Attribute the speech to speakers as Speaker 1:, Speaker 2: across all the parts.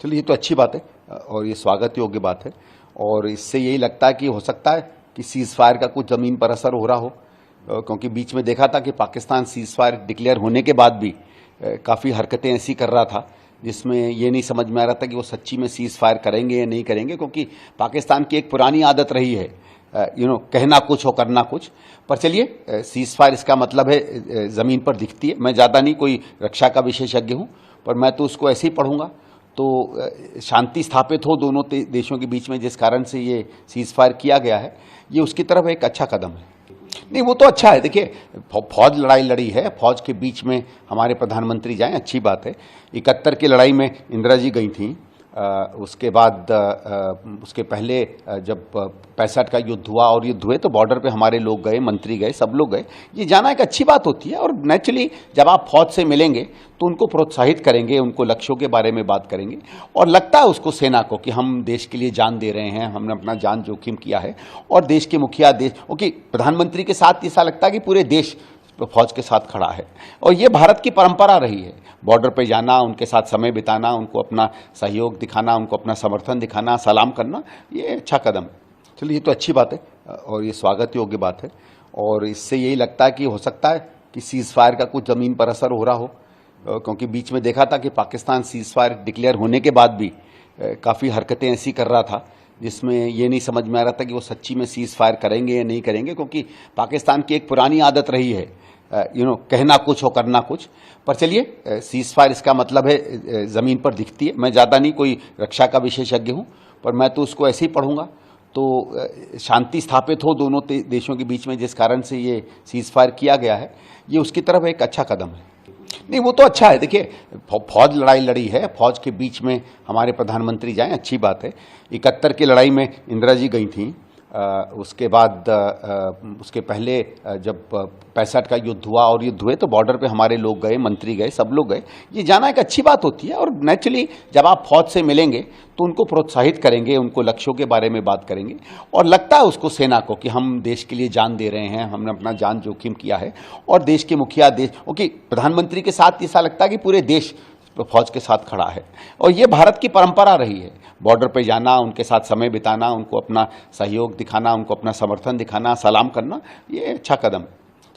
Speaker 1: चलिए, ये तो अच्छी बात है और ये स्वागत योग्य बात है। और इससे यही लगता है कि हो सकता है कि सीज़ फायर का कुछ ज़मीन पर असर हो रहा हो, क्योंकि बीच में देखा था कि पाकिस्तान सीज़ फायर डिक्लेयर होने के बाद भी काफ़ी हरकतें ऐसी कर रहा था जिसमें ये नहीं समझ में आ रहा था कि वो सच्ची में सीज़ फायर करेंगे या नहीं करेंगे, क्योंकि पाकिस्तान की एक पुरानी आदत रही है कहना कुछ और करना कुछ। पर चलिए, सीज़ फायर इसका मतलब है ज़मीन पर दिखती है। मैं ज़्यादा नहीं कोई रक्षा का विशेषज्ञ हूँ, पर मैं तो उसको ऐसे ही पढ़ूंगा तो शांति स्थापित हो दोनों देशों के बीच में, जिस कारण से ये सीज़ फायर किया गया है, ये उसकी तरफ एक अच्छा कदम है। नहीं, वो तो अच्छा है। देखिए, फौज लड़ाई लड़ी है, फौज के बीच में हमारे प्रधानमंत्री जाएं, अच्छी बात है। 71 की लड़ाई में इंदिरा जी गई थी। उसके बाद उसके पहले जब 65 का युद्ध हुआ और युद्ध हुए तो बॉर्डर पे हमारे लोग गए, मंत्री गए, सब लोग गए। ये जाना एक अच्छी बात होती है और नेचुरली जब आप फौज से मिलेंगे तो उनको प्रोत्साहित करेंगे, उनको लक्ष्यों के बारे में बात करेंगे और लगता है उसको सेना को कि हम देश के लिए जान दे रहे हैं, हमने अपना जान जोखिम किया है। और देश के मुखिया प्रधानमंत्री के साथ ऐसा लगता है कि पूरे देश फौज के साथ खड़ा है और ये भारत की परंपरा रही है। बॉर्डर पे जाना, उनके साथ समय बिताना, उनको अपना सहयोग दिखाना, उनको अपना समर्थन दिखाना, सलाम करना, ये अच्छा कदम है। चलिए, ये तो अच्छी बात है और ये स्वागत योग्य बात है। और इससे यही लगता है कि हो सकता है कि सीज़ फायर का कुछ ज़मीन पर असर हो रहा हो, क्योंकि बीच में देखा था कि पाकिस्तान सीज़ फायर डिक्लेयर होने के बाद भी काफ़ी हरकतें ऐसी कर रहा था जिसमें ये नहीं समझ में आ रहा था कि वो सच्ची में सीज़ फायर करेंगे या नहीं करेंगे, क्योंकि पाकिस्तान की एक पुरानी आदत रही है कहना कुछ और करना कुछ। पर चलिए, सीज़ फायर इसका मतलब है ज़मीन पर दिखती है। मैं ज़्यादा नहीं कोई रक्षा का विशेषज्ञ हूँ, पर मैं तो उसको ऐसे ही पढ़ूंगा तो शांति स्थापित हो दोनों देशों के बीच में, जिस कारण से ये सीज़ फायर किया गया है, ये उसकी तरफ एक अच्छा कदम है। नहीं, वो तो अच्छा है। देखिए, फौज लड़ाई लड़ी है, फौज के बीच में हमारे प्रधानमंत्री जाएं, अच्छी बात है। 71 की लड़ाई में इंदिरा जी गई थी। उसके बाद उसके पहले जब 65 का युद्ध हुआ और युद्ध हुए तो बॉर्डर पे हमारे लोग गए, मंत्री गए, सब लोग गए। ये जाना एक अच्छी बात होती है और नेचुरली जब आप फौज से मिलेंगे तो उनको प्रोत्साहित करेंगे, उनको लक्ष्यों के बारे में बात करेंगे और लगता है उसको सेना को कि हम देश के लिए जान दे रहे हैं, हमने अपना जान जोखिम किया है। और देश के मुखिया प्रधानमंत्री के साथ ऐसा लगता है कि पूरे देश फौज के साथ खड़ा है और ये भारत की परंपरा रही है। बॉर्डर पे जाना, उनके साथ समय बिताना, उनको अपना सहयोग दिखाना, उनको अपना समर्थन दिखाना, सलाम करना, ये अच्छा कदम है।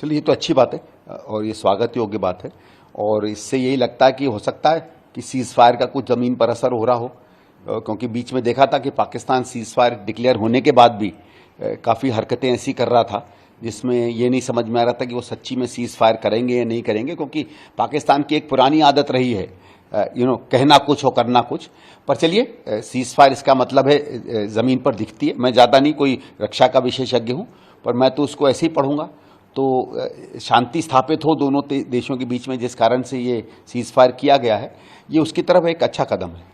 Speaker 1: चलिए, ये तो अच्छी बात है और ये स्वागत योग्य बात है। और इससे यही लगता है कि हो सकता है कि सीज़ फायर का कुछ ज़मीन पर असर हो रहा हो, क्योंकि बीच में देखा था कि पाकिस्तान सीज़ फायर डिक्लेयर होने के बाद भी काफ़ी हरकतें ऐसी कर रहा था जिसमें ये नहीं समझ में आ रहा था कि वो सच्ची में सीज़ फायर करेंगे या नहीं करेंगे, क्योंकि पाकिस्तान की एक पुरानी आदत रही है कहना कुछ और करना कुछ। पर चलिए, सीज़ फायर इसका मतलब है ज़मीन पर दिखती है। मैं ज़्यादा नहीं कोई रक्षा का विशेषज्ञ हूँ, पर मैं तो उसको ऐसे ही पढ़ूंगा तो शांति स्थापित हो दोनों देशों के बीच में, जिस कारण से ये सीज़ फायर किया गया है, ये उसकी तरफ एक अच्छा कदम है।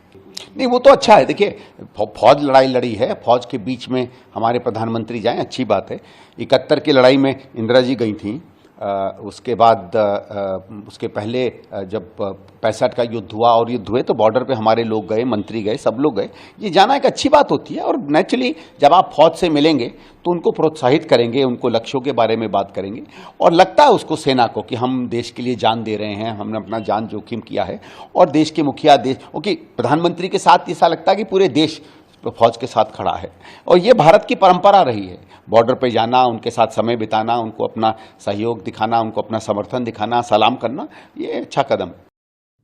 Speaker 1: नहीं, वो तो अच्छा है। देखिए, फौज लड़ाई लड़ी है, फौज के बीच में हमारे प्रधानमंत्री जाएं, अच्छी बात है। 71 की लड़ाई में इंदिरा जी गई थी। उसके बाद उसके पहले जब 65 का युद्ध हुआ और युद्ध हुए तो बॉर्डर पे हमारे लोग गए, मंत्री गए, सब लोग गए। ये जाना एक अच्छी बात होती है और नेचुरली जब आप फौज से मिलेंगे तो उनको प्रोत्साहित करेंगे, उनको लक्ष्यों के बारे में बात करेंगे और लगता है उसको सेना को कि हम देश के लिए जान दे रहे हैं, हमने अपना जान जोखिम किया है। और देश के मुखिया प्रधानमंत्री के साथ ऐसा लगता है कि पूरे देश फौज के साथ खड़ा है और ये भारत की परंपरा रही है। बॉर्डर पे जाना, उनके साथ समय बिताना, उनको अपना सहयोग दिखाना, उनको अपना समर्थन दिखाना, सलाम करना, ये अच्छा कदम है।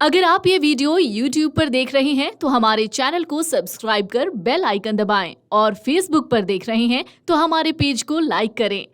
Speaker 2: अगर आप ये वीडियो YouTube पर देख रहे हैं तो हमारे चैनल को सब्सक्राइब कर बेल आइकन दबाएं और Facebook पर देख रहे हैं तो हमारे पेज को लाइक करें।